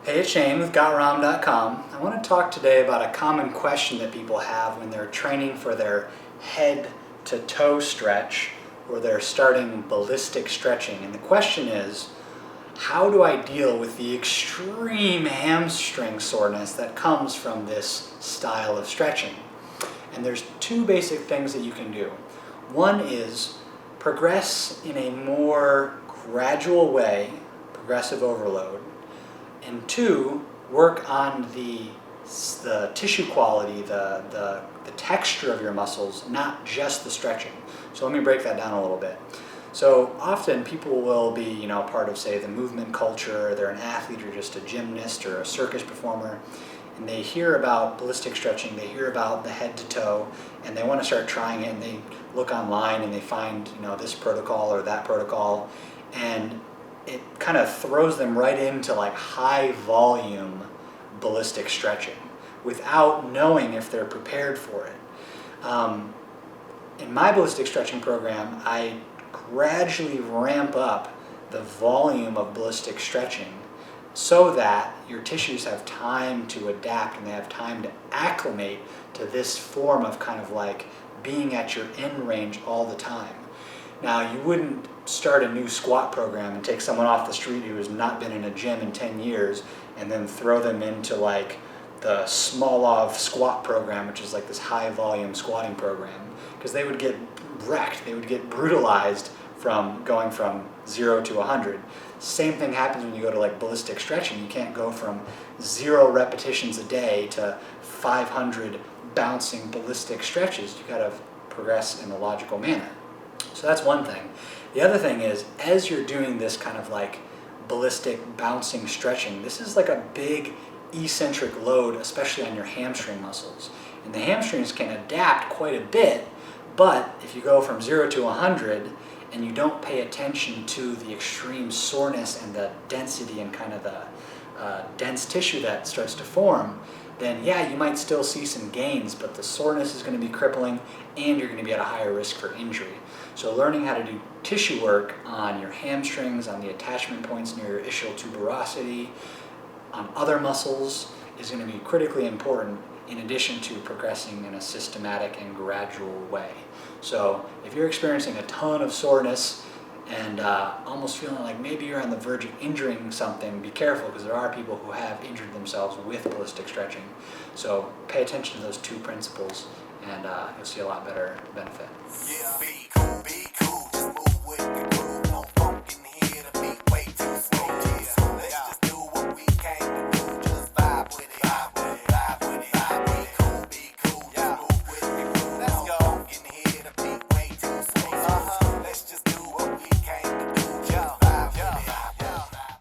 Hey, it's Shane with GotRom.com. I want to talk today about a common question that people have when they're training for their head to toe stretch or they're starting ballistic stretching. And the question is, how do I deal with the extreme hamstring soreness that comes from this style of stretching? And there's two basic things that you can do. One is progress in a more gradual way, progressive overload. And two, work on the tissue quality, the texture of your muscles, not just the stretching. So let me break that down a little bit. So often people will be, part of, say, the movement culture, they're an athlete or just a gymnast or a circus performer, and they hear about ballistic stretching, they hear about the head to toe, and they want to start trying it, and they look online and they find, this protocol or that protocol, and it kind of throws them right into like high volume ballistic stretching without knowing if they're prepared for it. In my ballistic stretching program, I gradually ramp up the volume of ballistic stretching so that your tissues have time to adapt and they have time to acclimate to this form of kind of like being at your end range all the time. Now, you wouldn't start a new squat program and take someone off the street who has not been in a gym in 10 years and then throw them into like the Smolov squat program, which is like this high volume squatting program, because they would get wrecked, they would get brutalized from going from 0 to 100. Same thing happens when you go to like ballistic stretching. You can't go from 0 repetitions a day to 500 bouncing ballistic stretches. You gotta progress in a logical manner. So that's one thing. The other thing is, as you're doing this kind of like ballistic bouncing stretching, this is like a big eccentric load, especially on your hamstring muscles. And the hamstrings can adapt quite a bit, but if you go from 0 to 100 and you don't pay attention to the extreme soreness and the density and kind of the dense tissue that starts to form, then yeah, you might still see some gains, but the soreness is going to be crippling and you're going to be at a higher risk for injury. So learning how to do tissue work on your hamstrings, on the attachment points near your ischial tuberosity, on other muscles is going to be critically important in addition to progressing in a systematic and gradual way. So if you're experiencing a ton of soreness and almost feeling like maybe you're on the verge of injuring something, be careful, because there are people who have injured themselves with ballistic stretching. So pay attention to those two principles and you'll see a lot better benefit. Yeah, be cool, be